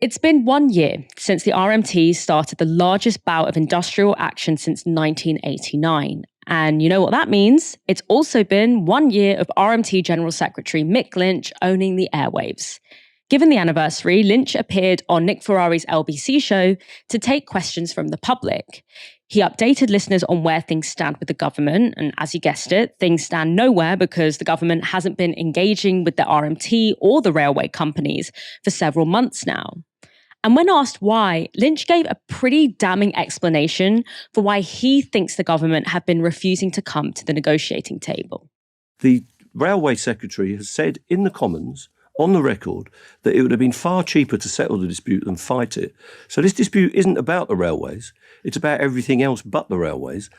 It's been 1 year since the RMT started the largest bout of industrial action since 1989. And you know what that means? It's also been 1 year of RMT General Secretary Mick Lynch owning the airwaves. Given the anniversary, Lynch appeared on Nick Ferrari's LBC show to take questions from the public. He updated listeners on where things stand with the government, and as you guessed it, things stand nowhere because the government hasn't been engaging with the RMT or the railway companies for several months now. And when asked why, Lynch gave a pretty damning explanation for why he thinks the government have been refusing to come to the negotiating table. The Railway Secretary has said in the Commons, on the record, that it would have been far cheaper to settle the dispute than fight it. So this dispute isn't about the railways, it's about everything else but the railways.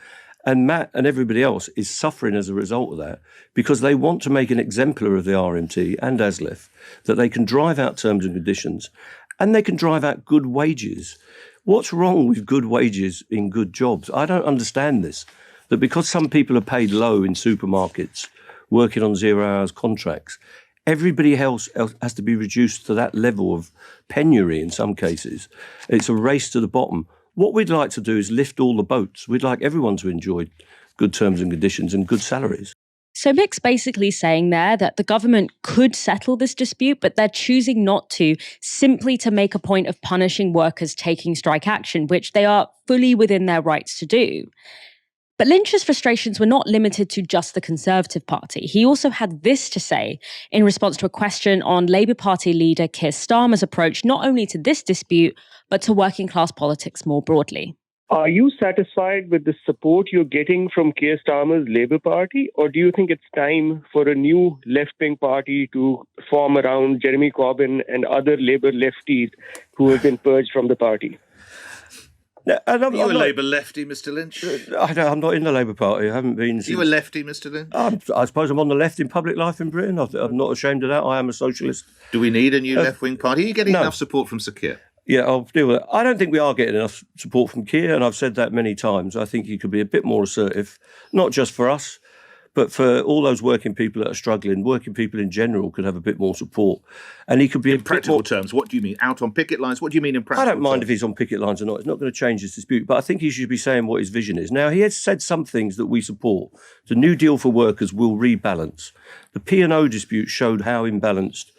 And Matt and everybody else is suffering as a result of that because they want to make an exemplar of the RMT and ASLEF, that they can drive out terms and conditions and they can drive out good wages. What's wrong with good wages in good jobs? I don't understand this, that because some people are paid low in supermarkets, working on 0 hours contracts, everybody else has to be reduced to that level of penury in some cases. It's a race to the bottom. What we'd like to do is lift all the boats. We'd like everyone to enjoy good terms and conditions and good salaries. So Mick's basically saying there that the government could settle this dispute, but they're choosing not to, simply to make a point of punishing workers taking strike action, which they are fully within their rights to do. But Lynch's frustrations were not limited to just the Conservative Party. He also had this to say in response to a question on Labour Party leader Keir Starmer's approach not only to this dispute, but to working class politics more broadly. Are you satisfied with the support you're getting from Keir Starmer's Labour Party, or do you think it's time for a new left-wing party to form around Jeremy Corbyn and other Labour lefties who have been purged from the party? Are you a Labour lefty, Mr. Lynch? I'm not in the Labour Party. I haven't been since... Are you a lefty, Mr. Lynch? I suppose I'm on the left in public life in Britain. I'm not ashamed of that. I am a socialist. Do we need a new left-wing party? Are you getting enough support from Sir Keir? Yeah, I'll deal with it. I don't think we are getting enough support from Keir, and I've said that many times. I think he could be a bit more assertive, not just for us, but for all those working people that are struggling. Working people in general could have a bit more support. And he could be in practical terms, what do you mean? Out on picket lines? What do you mean in practical terms? I don't mind if he's on picket lines or not. It's not going to change this dispute, but I think he should be saying what his vision is. Now, he has said some things that we support. The New Deal for workers will rebalance. The P&O dispute showed how imbalanced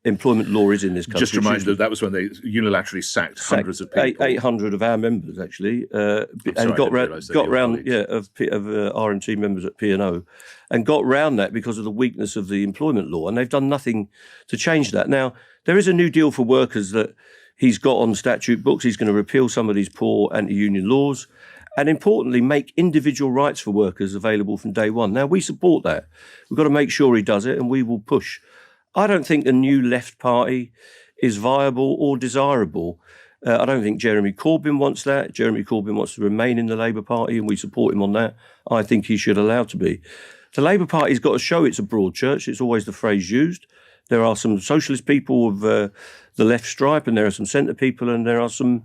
employment law is in this country. Just remind you that was when they unilaterally sacked hundreds of people. 800 of our members, actually, and got round of RMT members at P&O, and got round that because of the weakness of the employment law, and they've done nothing to change that. Now, there is a New Deal for workers that he's got on statute books. He's going to repeal some of these poor anti-union laws, and importantly, make individual rights for workers available from day one. Now, we support that. We've got to make sure he does it, and we will push. I don't think a new left party is viable or desirable. I don't think Jeremy Corbyn wants that. Jeremy Corbyn wants to remain in the Labour Party, and we support him on that. I think he should allow to be. The Labour Party's got to show it's a broad church. It's always the phrase used. There are some socialist people of the left stripe, and there are some centre people, and there are some,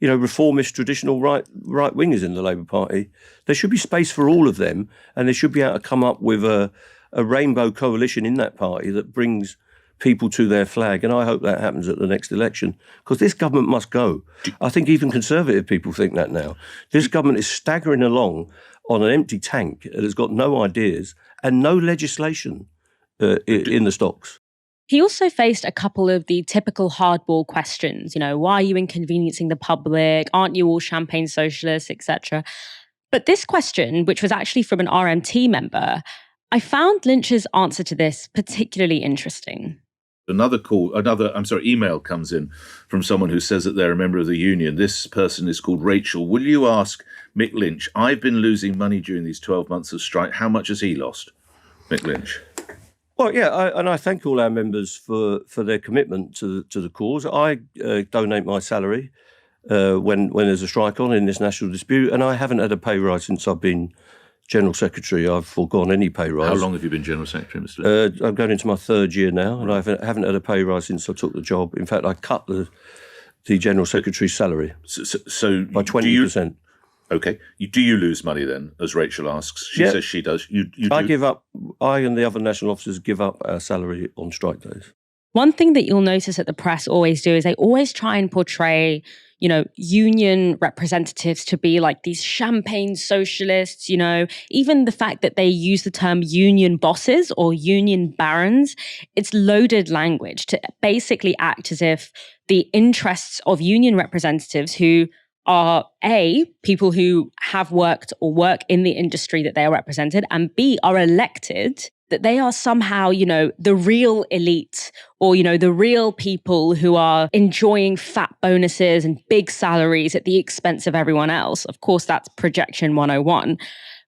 reformist, traditional right-wingers in the Labour Party. There should be space for all of them, and they should be able to come up with a rainbow coalition in that party that brings people to their flag. And I hope that happens at the next election, because this government must go. I think even Conservative people think that now. This government is staggering along on an empty tank that has got no ideas and no legislation in the stocks. He also faced a couple of the typical hardball questions. Why are you inconveniencing the public? Aren't you all champagne socialists, etc.? But this question, which was actually from an RMT member, I found Lynch's answer to this particularly interesting. Email comes in from someone who says that they're a member of the union. This person is called Rachel. Will you ask Mick Lynch, I've been losing money during these 12 months of strike. How much has he lost? Mick Lynch. Well, yeah, I thank all our members for their commitment to the cause. I donate my salary when there's a strike on in this national dispute, and I haven't had a pay rise since I've been General Secretary. I've forgone any pay rise. How long have you been General Secretary, Mr. Lynch? I'm going into my third year now, and I haven't had a pay rise since I took the job. In fact, I cut the General Secretary's salary so by 20%. Okay. Do you lose money then, as Rachel asks? She says she does. You do. I and the other national officers give up our salary on strike days. One thing that you'll notice that the press always do is they always try and portray, union representatives to be like these champagne socialists, even the fact that they use the term union bosses or union barons, it's loaded language to basically act as if the interests of union representatives who are A, people who have worked or work in the industry that they are represented, and B, are elected, that they are somehow, the real elite or, the real people who are enjoying fat bonuses and big salaries at the expense of everyone else. Of course, that's projection 101.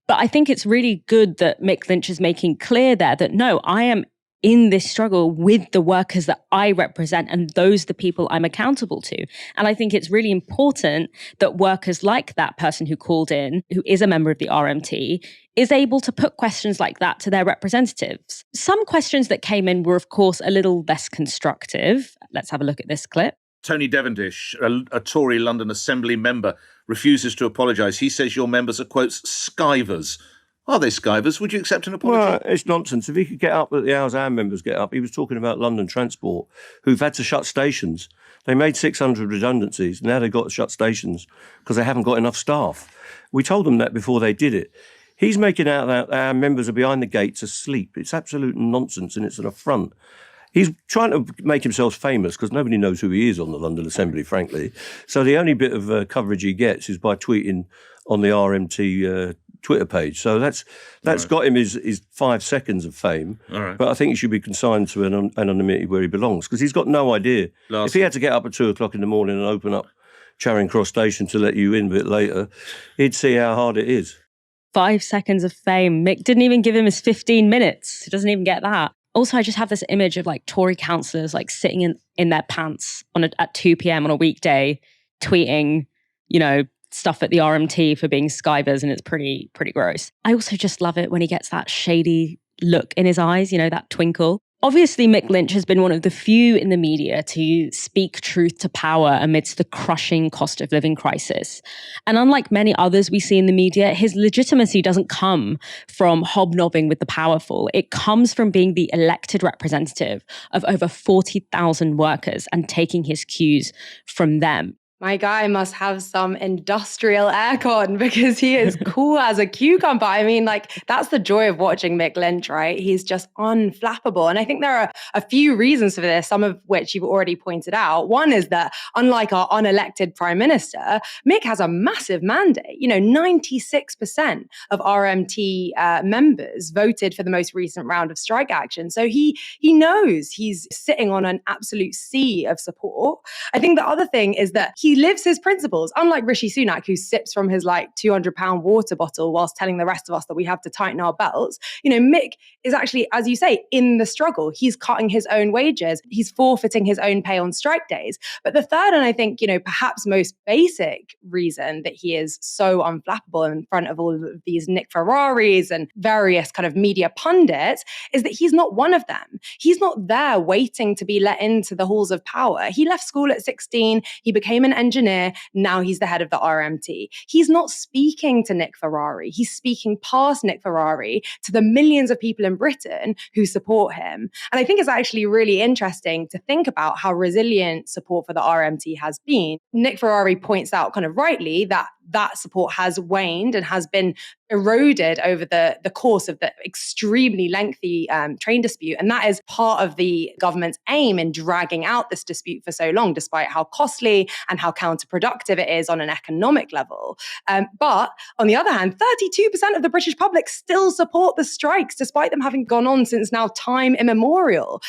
But I think it's really good that Mick Lynch is making clear there that no, I am in this struggle with the workers that I represent, and those are the people I'm accountable to. And I think it's really important that workers like that person who called in, who is a member of the RMT, is able to put questions like that to their representatives. Some questions that came in were, of course, a little less constructive. Let's have a look at this clip. Tony Devendish, a Tory London Assembly member, refuses to apologise. He says your members are, quotes, skivers. Are they skivers? Would you accept an apology? Well, it's nonsense. If he could get up at the hours our members get up, he was talking about London Transport, who've had to shut stations. They made 600 redundancies. Now they've got to shut stations because they haven't got enough staff. We told them that before they did it. He's making out that our members are behind the gates asleep. It's absolute nonsense and it's an affront. He's trying to make himself famous because nobody knows who he is on the London Assembly, frankly. So the only bit of coverage he gets is by tweeting on the RMT Twitter page. So that's right. Got him his 5 seconds of fame. Right. But I think he should be consigned to anonymity where he belongs because he's got no idea. If he had to get up at 2:00 in the morning and open up Charing Cross Station to let you in a bit later, he'd see how hard it is. 5 seconds of fame. Mick didn't even give him his 15 minutes. He doesn't even get that. Also, I just have this image of like Tory councillors like sitting in their pants at 2 p.m. on a weekday, tweeting, stuff at the RMT for being skivers, and it's pretty gross. I also just love it when he gets that shady look in his eyes, that twinkle. Obviously, Mick Lynch has been one of the few in the media to speak truth to power amidst the crushing cost of living crisis. And unlike many others we see in the media, his legitimacy doesn't come from hobnobbing with the powerful. It comes from being the elected representative of over 40,000 workers and taking his cues from them. My guy must have some industrial aircon because he is cool as a cucumber. I mean, that's the joy of watching Mick Lynch, right? He's just unflappable. And I think there are a few reasons for this, some of which you've already pointed out. One is that unlike our unelected prime minister, Mick has a massive mandate. 96% of RMT members voted for the most recent round of strike action. So he knows he's sitting on an absolute sea of support. I think the other thing is that he lives his principles, unlike Rishi Sunak, who sips from his £200 water bottle whilst telling the rest of us that we have to tighten our belts. Mick is actually, as you say, in the struggle. He's cutting his own wages. He's forfeiting his own pay on strike days. But the third, and I think, perhaps most basic reason that he is so unflappable in front of all of these Nick Ferraris and various kind of media pundits is that he's not one of them. He's not there waiting to be let into the halls of power. He left school at 16. He became an engineer. Now he's the head of the RMT. He's not speaking to Nick Ferrari. He's speaking past Nick Ferrari to the millions of people in Britain who support him. And I think it's actually really interesting to think about how resilient support for the RMT has been. Nick Ferrari points out kind of rightly that support has waned and has been eroded over the course of the extremely lengthy train dispute. And that is part of the government's aim in dragging out this dispute for so long, despite how costly and how counterproductive it is on an economic level. But on the other hand, 32% of the British public still support the strikes, despite them having gone on since now time immemorial.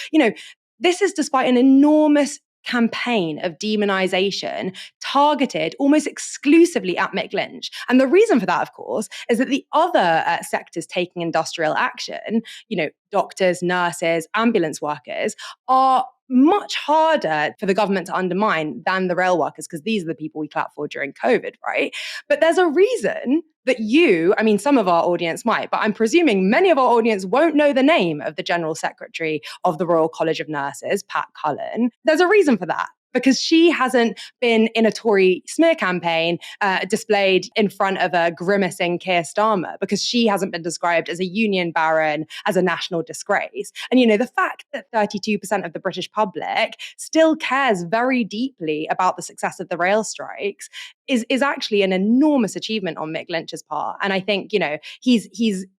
This is despite an enormous campaign of demonization targeted almost exclusively at Mick Lynch. And the reason for that, of course, is that the other sectors taking industrial action, doctors, nurses, ambulance workers, are much harder for the government to undermine than the rail workers, because these are the people we clapped for during COVID, right? But there's a reason that some of our audience might, but I'm presuming many of our audience won't know the name of the General Secretary of the Royal College of Nurses, Pat Cullen. There's a reason for that. because she hasn't been in a Tory smear campaign displayed in front of a grimacing Keir Starmer, because she hasn't been described as a union baron, as a national disgrace. And, the fact that 32% of the British public still cares very deeply about the success of the rail strikes is actually an enormous achievement on Mick Lynch's part. And I think,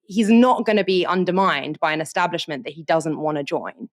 he's not going to be undermined by an establishment that he doesn't want to join.